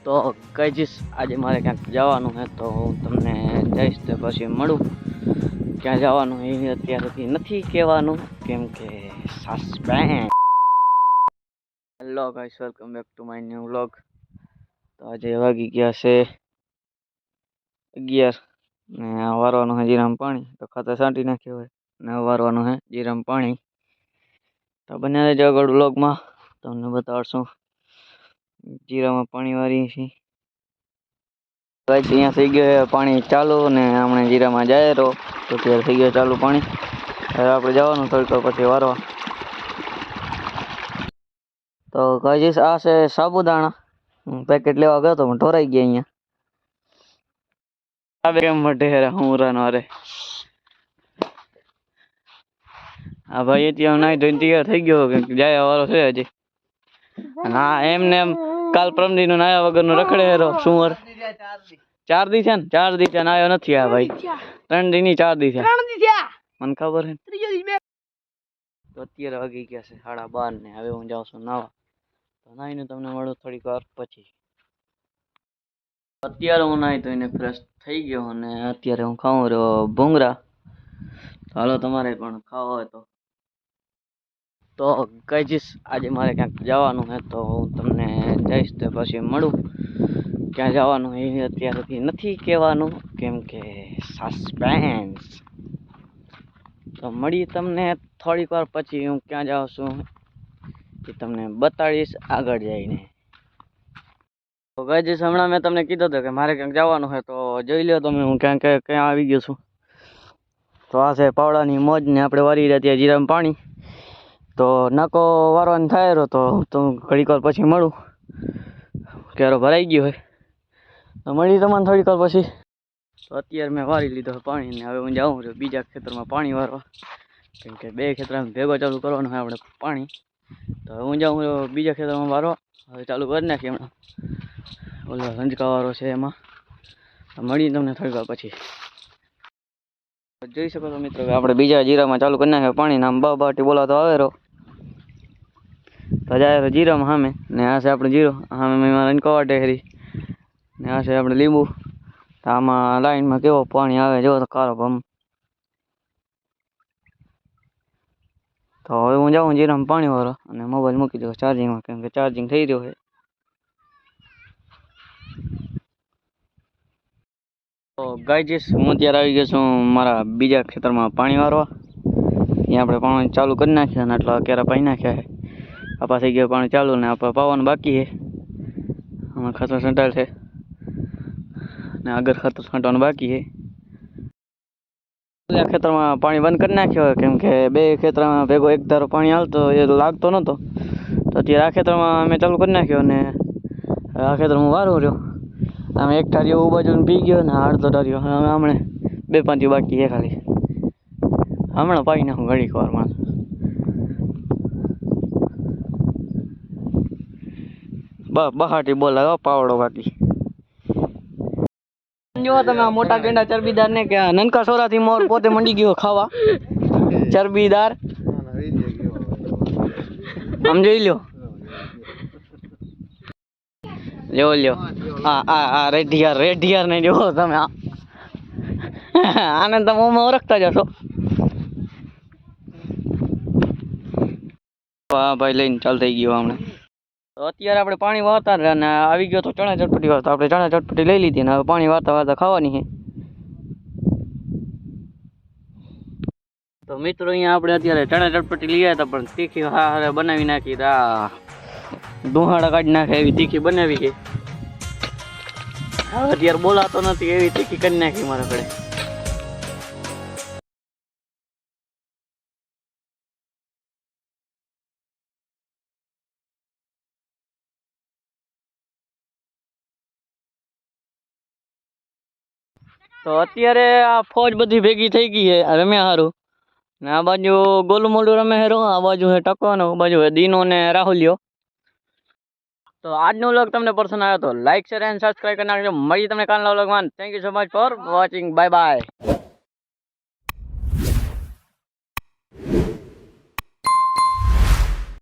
તો કહીશ આજે મારે ક્યાંક જવાનું છે તો હું તમને જઈશ તો પછી મળું. ક્યાં જવાનું એ અત્યાર સુધી નથી કહેવાનું કેમ કે suspense. Hello guys, welcome back to my new vlog. તો આજે વાગી ગયા છે 11 ને વારવાનું છે જીરામાં પાણી. તો ખાતર છાંટી નાખ્યું હોય ને વારવાનું છે જીરામાં પાણી. તો બને રહેજો આગળ વ્લોગમાં, તમને બતાવશું જીરામાં પાણી વારીએ છીએ. અહીંયા થઈ ગયું પાણી ચાલુ ને હમણાં જીરામાં જાય તો ત્યારે થઈ ગયું ચાલુ પાણી. હવે આપણે જવાનું થોડીક પછી વારવા. તો કહીશ આ છે સાબુદાણા. હું પેકેટ લેવા ગયો તો પણ ઢોરાઈ ગયા અહીંયા. આ કેમ મઢે હેરા હું અરે આ ભાઈ ત્યાં નાઈ ધોઈને તૈયાર થઈ ગયો કે જાય વારો છે હજી. હા એમને એમ કાલ પ્રમદી નું નાયા વગર નું રખડે હેરો સુંવર. 4 દી છે ને 4 દી ત્યાં નાયો નથી આ ભાઈ. 3 દી ની 4 દી છે મને ખબર છે. તો અત્યારે વાગી ગયા છે 12:30 ને હવે હું જાઉં છું નાવા. તો નાઈને તમને મળું થોડીક વાર પછી. અત્યારે હું નાઈ ધોઈને ફ્રેશ થઈ ગયો અને અત્યારે હું ખાઉં રહ્યો ભૂંગરા. હાલો તમારે પણ ખાવા હોય તો કહીશ આજે મારે ક્યાંક જવાનું છે તો હું તમને જઈશ તો પછી મળું. ક્યાં જવાનું એ અત્યાર સુધી નથી કહેવાનું કેમ કે સસ્પેન્સ. તો મળીએ તમને થોડીક વાર પછી. હું ક્યાં જાઉં છું એ તમને બતાડીશ આગળ જઈને. તો કહીશ હમણાં મેં તમને કીધું હતું કે મારે ક્યાંક જવાનું છે તો જોઈ લો તમે હું ક્યાં આવી ગયો છું. તો આ છે પાવડાની મોજ ને આપણે વારી રહ્યા ત્યાં જીરામાં પાણી. તો નાકો વારવાનું થાય રહ્યો તો ઘડીક વાર પછી મળું. ક્યારો ભરાઈ ગયો હોય તો મળી તમને થોડીક વાર પછી. તો અત્યારે મેં વારી લીધો પાણી ને હવે હું જાઉં છું બીજા ખેતરમાં પાણી વારવા કેમ કે 2 ખેતરમાં ભેગો ચાલુ કરવાનું હોય આપણે પાણી. તો હવે હું જાઉં બીજા ખેતરમાં વારવા. હવે ચાલુ કરી નાખીએ હમણાં. ઓલો રંજકાવાળો છે એમાં. મળી તમને થોડીક વાર પછી. જોઈ શકો છો મિત્રો આપણે બીજા જીરામાં ચાલુ કરી નાખ્યા પાણી. નામ બાટી બોલાતો આવે રહો તો જાય જીરામાં સામે ને આ છે આપણે જીરો સામે રંજકાવા ટેહરી ને આ છે આપણે લીંબુ. તો આમાં લાઈનમાં કેવો પાણી આવે જો તો કારો ભમ. તો હવે હું જાઉં જીરામાં પાણી વાળવા અને મોબાઈલ મૂકી દઉં ચાર્જિંગમાં કેમ કે ચાર્જિંગ થઈ રહ્યો છે. તો ગાઈસ હું અત્યારે આવી ગયો છું મારા બીજા ખેતરમાં પાણી વારવા. અહીંયા આપણે પાણી ચાલુ કરી નાખ્યા અને આટલા કેરા પાઈ નાખ્યા છે. આપા થઈ ગયો પાણી ચાલુ ને આપણે પાવાનું બાકી છે. આમાં ખાતર છંટાયેલ છે ને આગળ ખાતર છાંટવાનું બાકી છે. ખેતરમાં પાણી બંધ કરી નાખ્યો કેમ કે 2 ખેતરમાં ભેગો એક ધારો પાણી હાલતો એ લાગતો નહોતો. તો અત્યારે આ ખેતરમાં મેં ચાલુ કરી નાખ્યો અને આ ખેતરમાં વારવો રહ્યો. આમ એક ટાળીઓ ઉ બાજુ પી ગયો ને અડધો ટાળીઓ હમણે 2-5 બાકી છે ખાલી. હમણાં પાઈ નાખું ઘડીક વારમાં. બહાટી બોલાવો પાવડો બાકી. જો તમે મોટા ગેંડા ચરબીદાર ને કે નનકા સોરાથી મોર પોતે મંડી ગયો ખાવા ચરબીદાર. આમ જોઈ લ્યો લ્યો આ રેઢિયાર ને જો તમે આને તમે ઓળખતા જશો. હા ભાઈ લઈને ચાલ થઈ ગયો હમણાં. તો અત્યારે આપણે પાણી વારતા રહ્યા ને આવી ગયો તો ચણા ચટપટી વારતા. આપણે ચણા ચટપટી લઈ લીધી ને હવે પાણી વારતા ખાવાની છે. તો મિત્રો અહીંયા આપણે અત્યારે ચણા ચટપટી લઈ આવ્યા હતા પણ તીખી હારે બનાવી નાખી. ડુહાડા કાઢી નાખે એવી તીખી બનાવી છે. હવે અત્યારે બોલાતો નથી એવી તીખી કરી નાખી મારા ઘરે. તો અત્યારે આ ફોજ બધી ભેગી થઈ ગઈ છે રમ્યા હારું ને આ બાજુ ગોલું મોલું રમે હેરો. આ બાજુ હે ટકો ને આ બાજુ હે દીનો ને રાહુલિયો. તો આજનો વ્લોગ તમને પસંદ આવ્યો તો લાઈક શેર એન્ડ સબસ્ક્રાઇબ કરી નાખજો. મળી તમને કાલના વ્લોગમાં. Thank you so much for watching. Bye bye.